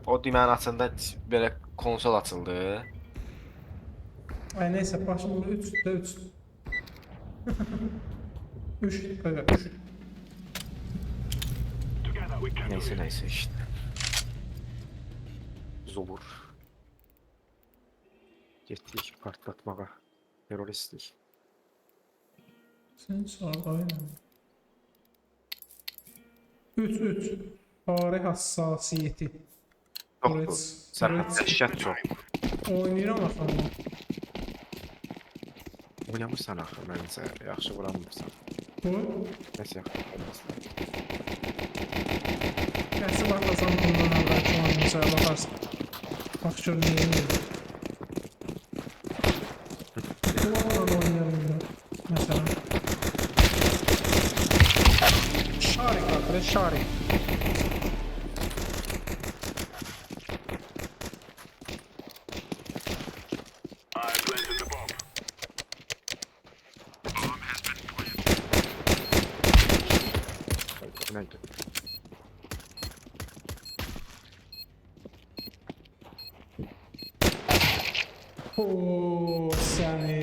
O düğmenin açında belə konsol açıldı. Ay neyse başım 3 de 3. 3 kanka 3. Neyse işte. Zobur. Getdik partlatmağa. Teröristlik. Sen sağ aynen. 3. Tarih hassasiyeti. Çoxdur. Sərhəd dəhşət çox. Oynayıram axı. Oynamırsan axı məncə. Yaxşı vuramırsan. Bu Nəsə yaxşı vuramırsan. kəsi baxasan bundan əvvəlki oyunumuza baxarsan. Bax gör neyini. Bu vaxtdan oynayalım da. Məsələn. Şarik atır, şarik. Nədir? Oo səni.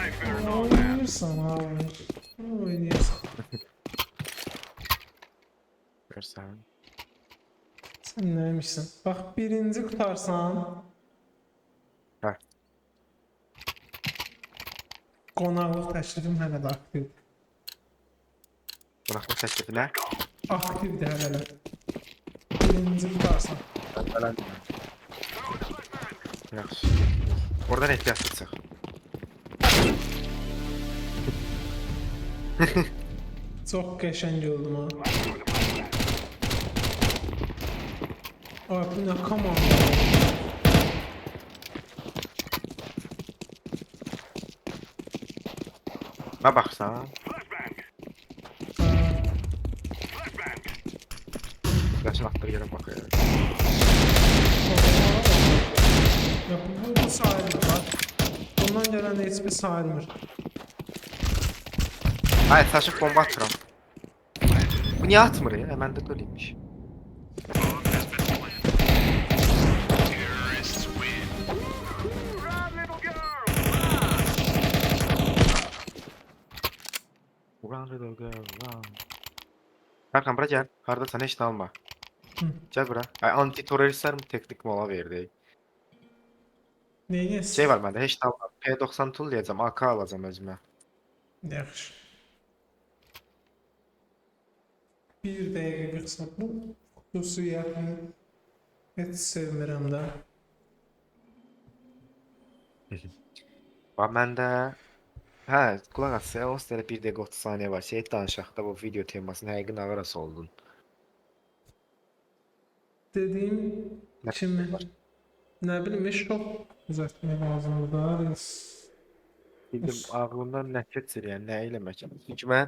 Oynayırsan abi. Oynayırsan. Görsən. Sən neymişsin? Bax birinci qutarsan Hə. qonaqlıq təklifim hələ də aktivdir. Qonaqlıq təklifi nə? Aktivdir hələ də. Birinci qutarsan. Yaxşı. Oradan ehtiyatlı çıx. Çox qəşəng oldu ha. Ay bu nə komanda? Nə baxsan? Yaşın atdığı yerə baxır. Ya bu sayılmır bak. Bundan gələn heç bir sayılmır. Hayır, taşıp bomba atıram. Bu niye atmır ya? Hemen de böyleymiş. Run little girl, run. Serkan bura gel. Karda sana hiç alma. Hı. Gel bura. Ay, anti-teröristler mi teknik mola verdi? Neyiniz? Şey var bende hiç alma. P90 tullayacağım. AK alacağım özüme. Yaxşı. Bir dəqiqə qısa bu xüsusiyyətini heç sevmirəm də. Bak bende... Hə, qulaq as, o sırada 1 dəqiqə 30 saniyə var. Şey danışaqda bu video temasının həqiqi nağarası oldun. Dediyim Nə kimi, var? nə bilim, şok düzəltmək lazımdır da. Bildim ağlımdan nə keçir, yəni nə eləmək. Çünki mən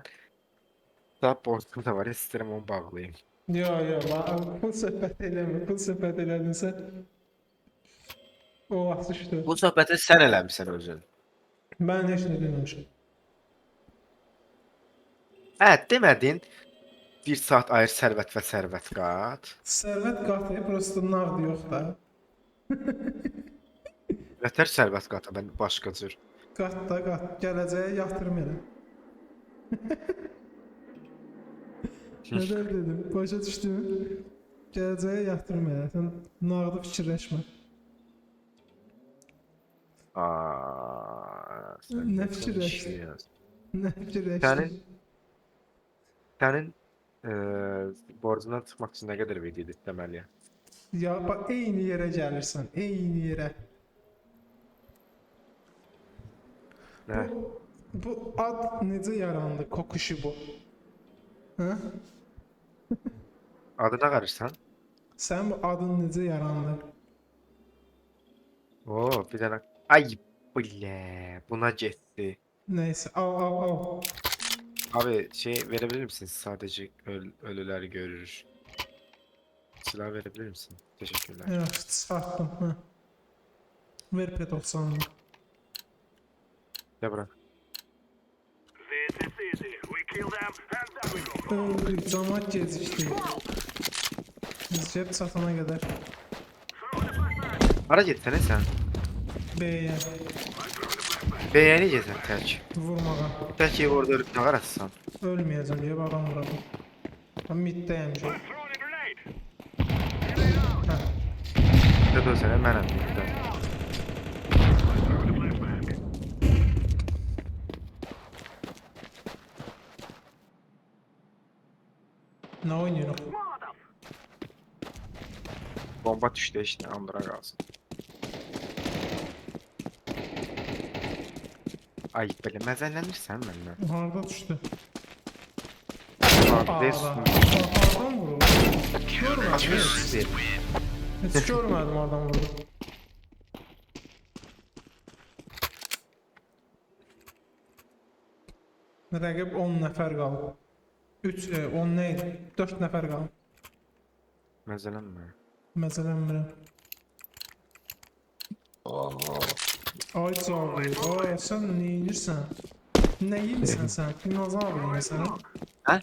daha borcum da var, istəyirəm onu bağlayayım. Yo, pul söhbət eləmir, pul söhbət elədinsə o vaxt düşdü. Bu söhbəti sən eləmisən özün. Mən heç nə deməmişəm. Hə, demədin 1 saat ayır sərvət və sərvət qat. Sərvət qatı, prosto nağd yox da. Vətər sərvət qata mən başqa cür. Qat da qat, gələcəyə yatırım elə. Nədən dedim, başa düşdün? Gələcəyə yatırım elə, sən nağdı fikirləşmə. Nə fikirləşdin? Nə fikirləşdin? Sənin borcundan çıxmaq üçün nə qədər video etməliyəm? Ya bax, eyni yerə gəlirsən, eyni yerə. Nə? Bu ad necə yarandı, kokuşu bu? Hə? Adına qarırsan? Sən bu adın necə yarandı? Oo, bir dənə. Ay, bilə, buna getdi. Neyse, al. Abi şey verebilir misin? Sadece ölüleri görür. Silah verebilir misin? Teşekkürler. Yaxşı, çıxartdım, hə. Ver P90-ı. De bura. Öldük, camaat gezişdi. Jet satana kadar. Hara getsene sen. B'ye Beğeneceksin tek. vurmağa. Tek ev orada ölüp ne karasın? Ölmeyeceğim diye adam vuralım. Ben middeyim şu. Heh. Ne dönsene mənəm birlikdə. Ne oynuyorum? Bomba düşdü işte, andıra qalsın. Ay belə məzəllənirsən məndən. Harda düştü? Adres Oradan vuruldu. Görmedim açmış hiç. Hiç görmedim oradan vurdu. Rəqib 10 nəfər qaldı. 10 nə idi? 4 nəfər qaldı. Məzələnmə. Məsələnmirəm. Ay canım, ay sən nə edirsən? Nə edirsən sən? Dinozavr edirsən? Hə?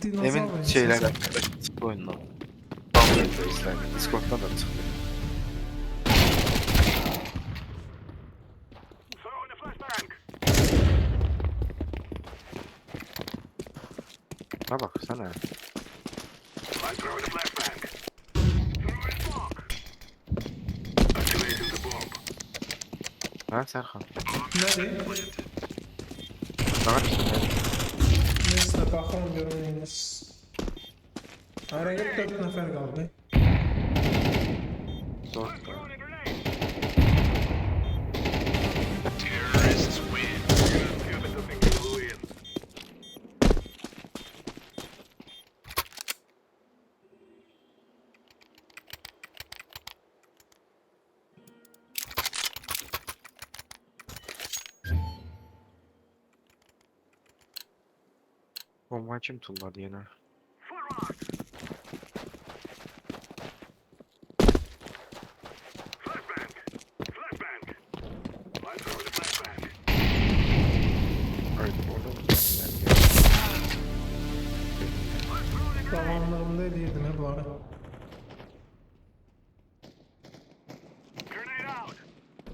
Dinozavr Emin edirsən şeylərlə sən. çıxdı oyundan. Download istədim. Discord'dan da çıxdı. Ha bak sana. Ha Serkan. Nədir? Daha bir şey. Neyse, baxıram görüm neyiniz. Rəqib 4 nəfər qaldı. Zor. Bomba kim tulladı yine? Ay orada mı? Davamlarımda eləyirdim bunları.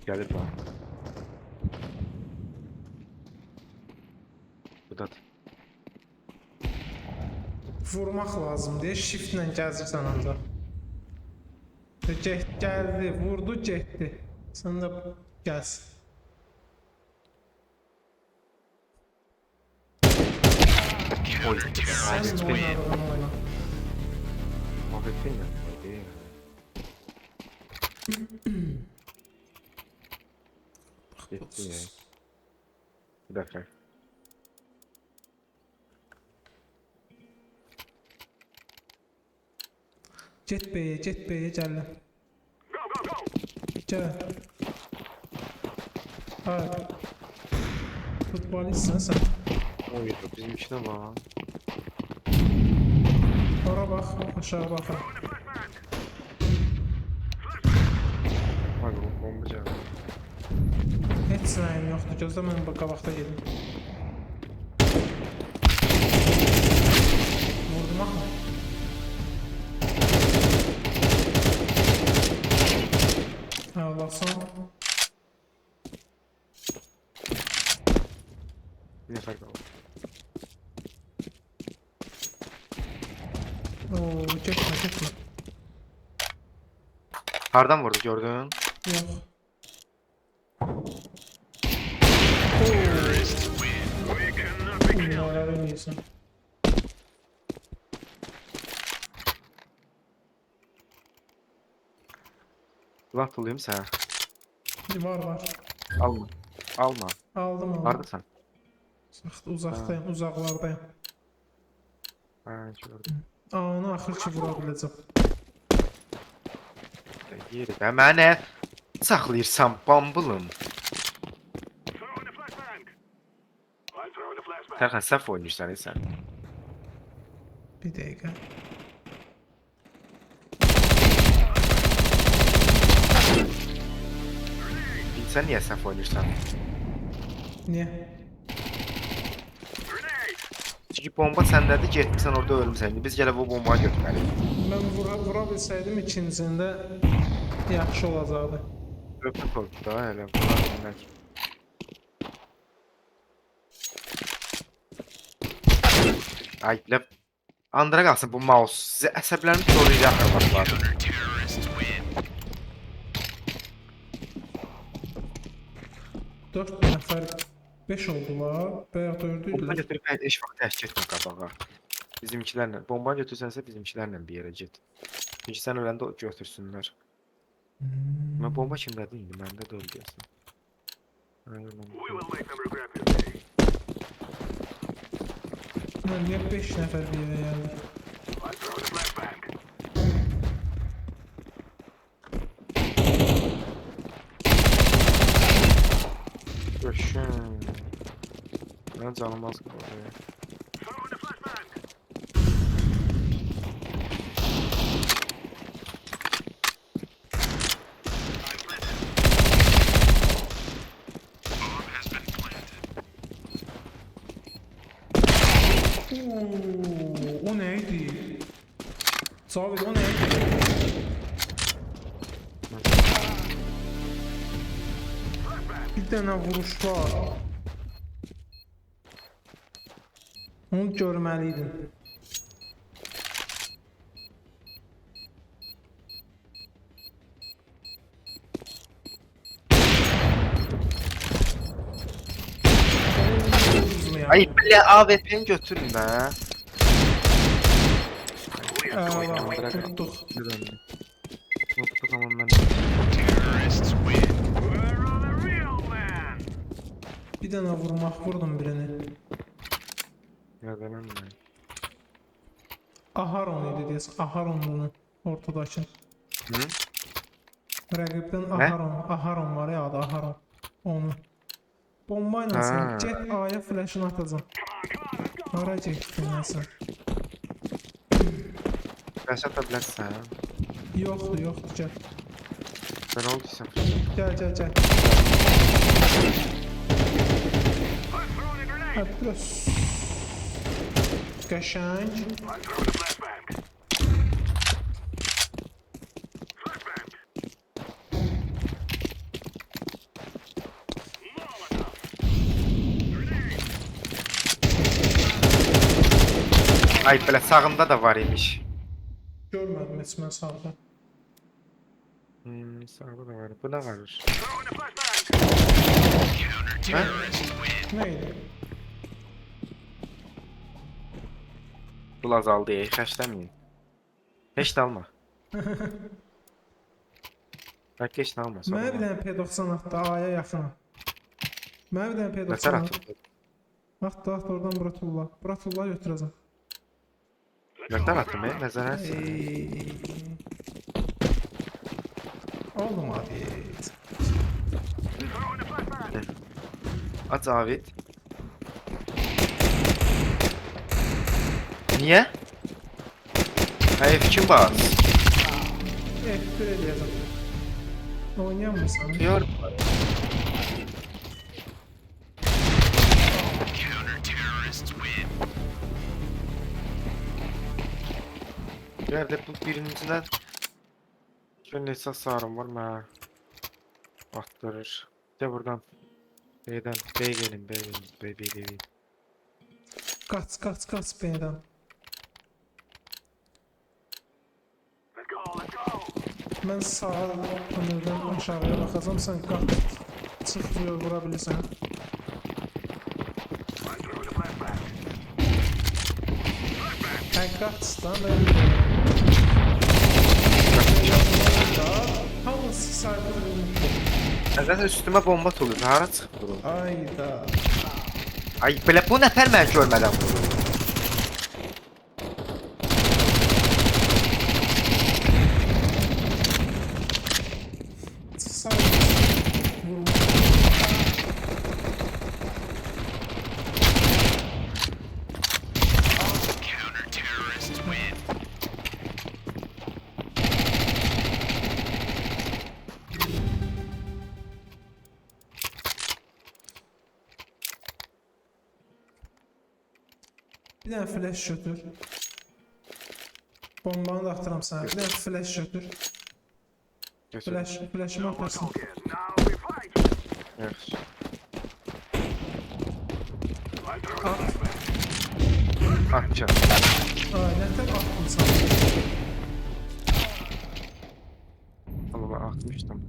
Geldi lan. Bu da Vurmaq lazımdır. Shiftlə gəzirsən ancaq. Gəldi, vurdu, getdi. Sən də gəz. oy. Sən nə oynadığını oyna. Muhabbetin mi? Değil. Gitti ya. Bir dakika. Get B'ye, gəldim. Gəl. Evet. Futbolistsən sən. Oy bizim içine bak. Ora bax, aşağı baxın. Bak bu bomba cevap. Heç sınayım yoxdur. Gözlə mən qabaqda gedim. Vurdum axı. Allah'san. Bir nefer kaldı. Oo, getmə. Hardan vurdu gördün? Yox. Neler oynuyorsun? Silah tulayım sana. Var. Alma. Alma. Aldım. Vardı sen. Uzaktayım, uzaklardayım. Ha gördüm. Anı axır ki vura biləcəm. Yeri və mənə saxlayırsan bambılım. Tərxən səhv oynayırsan sən. Bir dəqiqə. Bilsən niyə səhv oynayırsan? Niyə? Çünki bomba səndədir, getmisən orada ölmüsən. Biz gələ bu bombanı götürməliyik. Mən vura bilsəydim ikincisində yaxşı olacaqdı. Öpüp oldu da elə. Buna bilmək. Ay, bilə. Andıra qalsın bu mouse. Sizə əsəblərimi koruyacaq var. 4 nəfər 5 oldular. Bəya 4 Bomba idilər. götürüb heç vaxt təşkil etmə qabağa. Bizimkilərlə. Bomba götürsənsə bizimkilərlə bir yerə get. Çünki sən öləndə götürsünlər. Mən bomba kimdədir indi? Məndə də öldüyəsən. Mən niyə 5 nəfər bir yerə gəldi? Görüşün. Mən canım az qaldı. O neydi? Sabit o neydi? Bir dənə vuruş var. Onu görməliydin. Ay, belə AWP-ni götürün də. Tutduq. Tutduq amma mən... Bir dənə vurdum birini. Yadlanım mən. Aharon idi deyəsən. Aharon bunu ortadakı. Hı? Rəqibdən Nə? Aharon var ya adı Aharon. Onu. Bomba ilə sən Ha. get A'ya flash'ını atacam. Hara getdin sən? Flash ata bilərsən. Yoxdur, gəl. Sən olduysan. Gəl. Hə, biraz qəşəng. Ay, belə sağında da var imiş. Görmədim heç mən sağda. Sağda da var. Bu nə varır? Nə idi? Bu azaldı, xəşləməyin. Heç də alma. Bəlkə heç də alma. Mənə bir dənə P90 atdı A'ya yaxın. Mənə bir dənə Nətər P90 atdı. atıldı? Atdı oradan Bratullah. Bratullah götürəcəm. Nətər atdım, nəzərən? Oğlum abi. Aç Avid. Niyə? F2 bas. F1 eləyəcəm. Oynayamırsan. Diyor. Nerede bu birincidən şöyle neçə hasarım var mənə arttırır. De buradan B'den B gelin. B. Qaç B'dən. Mən sağa önərdən aşağıya baxacam, sən qaç. Çıx vura bilirsən. Hə, qaçdan da hamısı sayılır. Zaten üstüme bomba atılıyor. Hara çıxdı bu? Ayda. Ay belə bu nəfər mən görmədən vurur. Bir dənə flash götür. Bombanı da atıram sənə. Bir dənə flash götür. Götür. Flash'ımı atarsın. Yaxşı. At. Atacağım. Nətər attım sana? Ama ben atmıştım.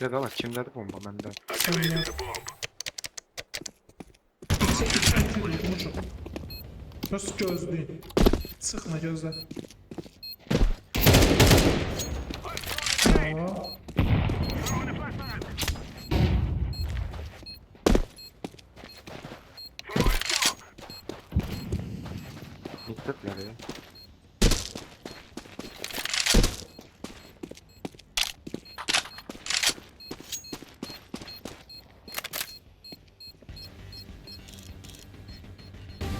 Ya da bak kimdədir bomba məndə? Səndə. Çək, vurmuşum. Nasıl gözlüyün? Sıxma gözlə. Bravo. Mittətlər ya.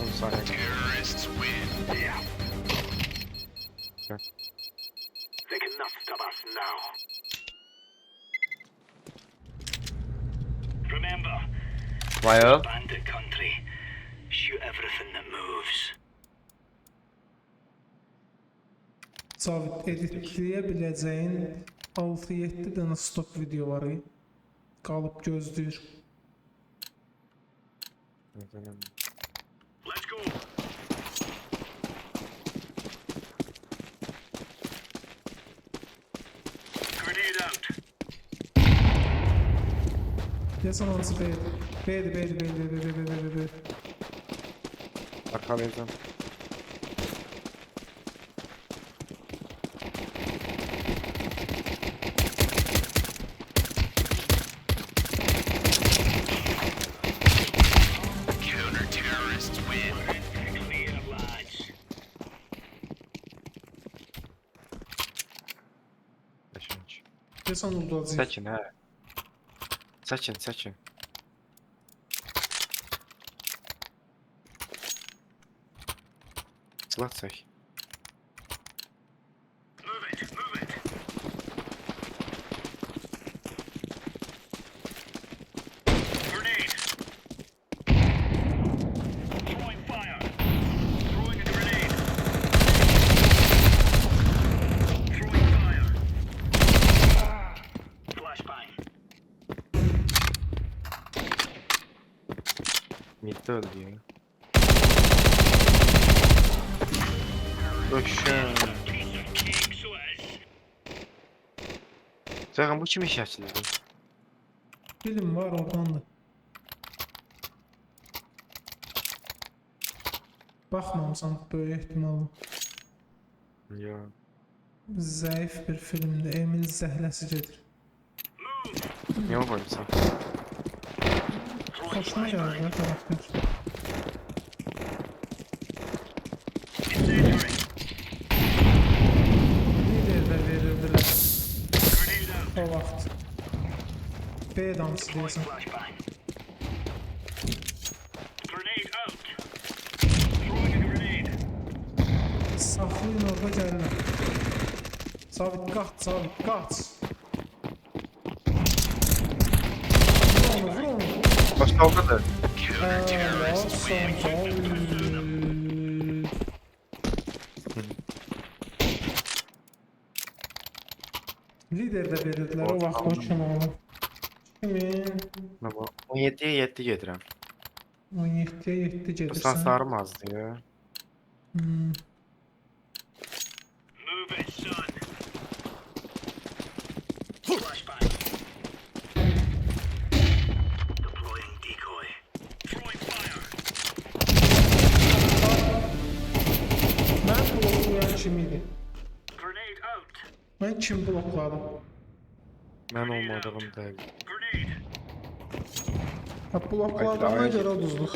On saniye. Terrorists win. Yeah. Gel. They cannot stop us now. Remember, Vay o. bandit country. Shoot everything that moves. Sabit editləyə biləcəyin 6-7 dənə stok videoları qalıb gözləyir. Let's go. Grenade out. Deyəsən hansı B'dir? B'dir. Arkalayacağım. Counter-terrorists win. Clear, lads. Beşinci. Deyəsən udacaq. Seçin he. Seçin. Silah çek. Move it. Grenade. Throwing fire. Throwing a grenade. Throwing fire. Flashbang. Midde öldü ya. Öşen. Piece of cake, so it is. Zaten bu kim iş açtı? Film var oradandır. Baxmamısan böyük ehtimalı. Ya. Zəif bir filmdir. Emin zəhləsi gedir. Niye mi koymuşsun? Xoşuma gəlir də xarakter. Incendiary. Lider də verirdilər Grenade out. o vaxt. B dansı Throwing deyəsən. flashbang. Grenade out. Throwing a grenade. Saxlayın orada gəlirlər. Sabit qaç. Vur onu. Başka o kadar. Counter-terrorists win. Lider də verirdilər o vaxt o kim oldu? Kimin? Ne bu? 17'ye 7 gedirəm. 17'ye 7 Bu gedirsən. sen sarmazdı ya. Hmm. Move it, son. Flashbang. Deploying decoy. Throwing fire. Mən bloklayan kim idi? Grenade out. Mən kim blokladım? Ben olmadığım değil. Grenade. Ha, blokladığına Ay, görə uduzduq.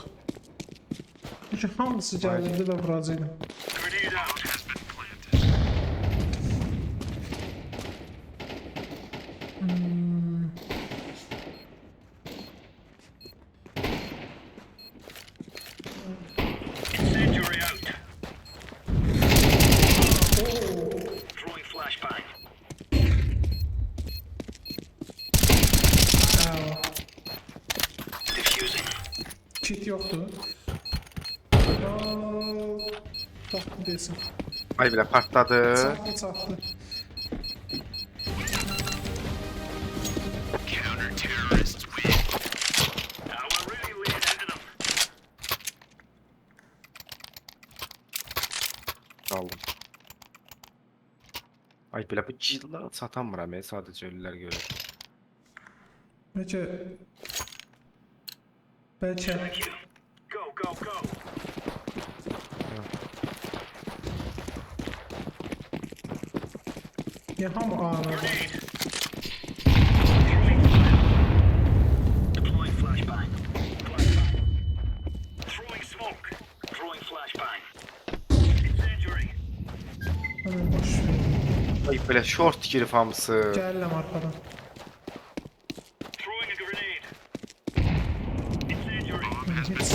Çünki hamısı gəlirdi və vuracaqdım. Grenade out. Hmm. Incendiary out. Kit yoktu. Çatdı desin. Ay bile partladı. Çatdı. Now we're really laying into them. Aldım. Ay bile bu cilla satamıram ya, sadece ölüler görür. Belki Go, go, go. ya hamı ağladı. Grenade. Throwing fire. Deploying flashbang. Flashbang. Throwing smoke. Throwing flashbang. Incendiary. Hadi boş ver. Ay bile short girif hamısı. Gəlirəm arxadan. Throwing a grenade. Incendiary. Heç.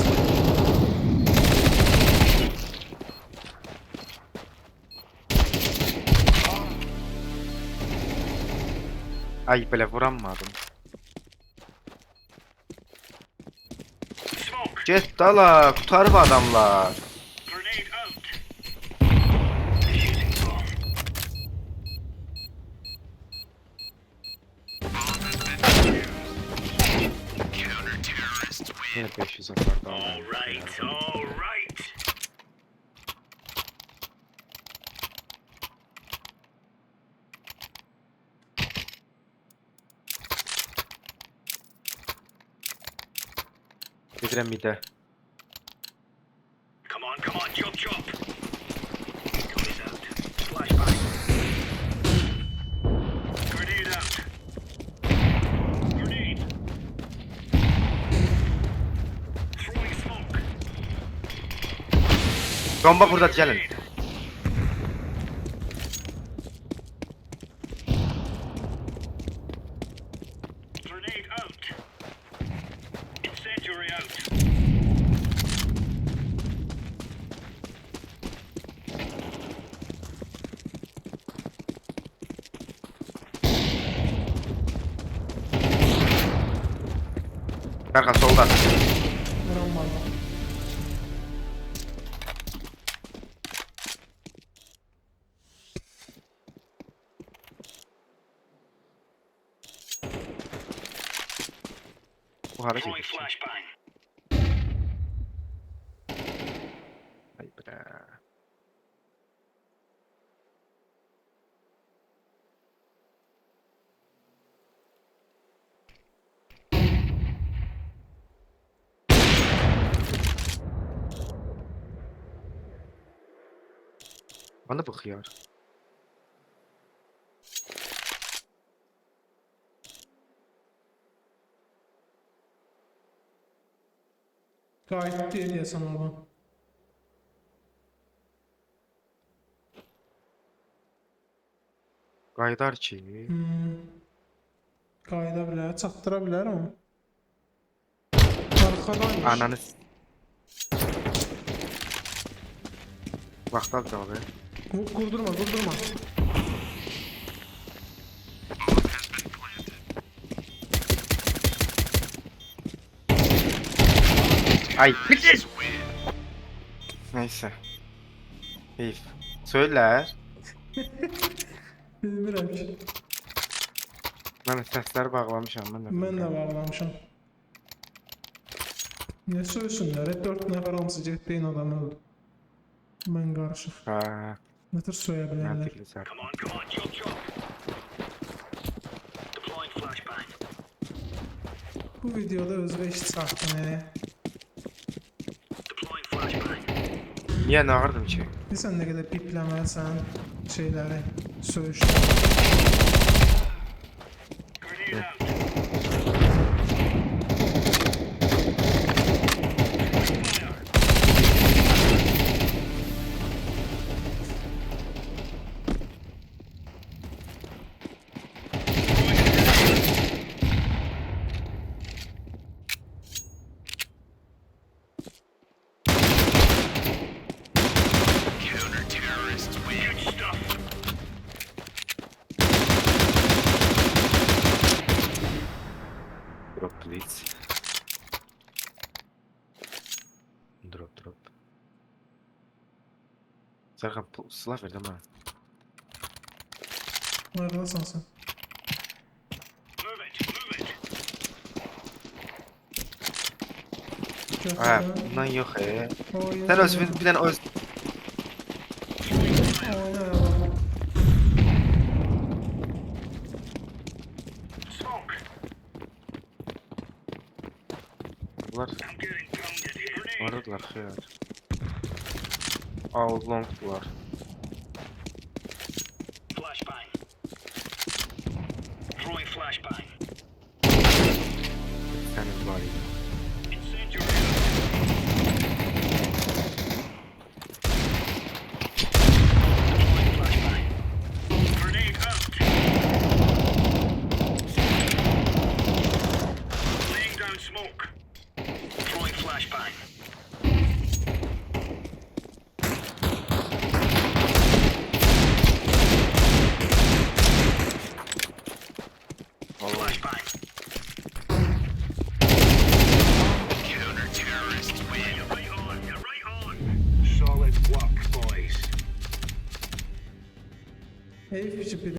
Ay bile vuramadım. Smoke. Get dala, kurtarıb adamlar. Grenade out. Defusing bomb. Yine 500 atar daha. All right, all right. Gedirəm midə. Come on, jump, jump. Grenade out. Flashbang. Grenade out. Grenade. Throwing smoke. Bomba burada, gəlin. Grenade out. Incendiary out. Berkan solda. Vuram var. Bu hara Throwing gedir. flashbang. Ay bile. Bana bu xiyar. Qayıtdı deyəsən oradan. Qaydar ki. Qayıda bilər, çatdıra bilər onu. Arxadan Ananı. Vaxt az qaldı. Qurdurma. Ay. Neyse. Keyif. Söyler. Bilmirəm ki. Mən səsləri bağlamışam. Mən də bağlamışam. Niyə söysünlər? 4 nəfər hamısı getdi, eyni adam öldü. Mən qarışıq. Ha, Nətər söyə bilərlər? məntiqli səs. Come on, jump, jump. Deploying flashbang. Bu videoda özünə iş çıxartdın, Deploying flashbang. Niyə nağırdım ki? Bilirsən nə qədər pipləməlisən şeyləri, söyüş. Grenade out. Good stuff. Drop. Serkan silah ver ama. Neredesin sen? Move it. Ha, Götür. bundan yok Oyun. Sen öz bir tane öz Oyna. Smoke. bunlar I'm getting pounded here. Grenade. vardılar xeyr. Out long var.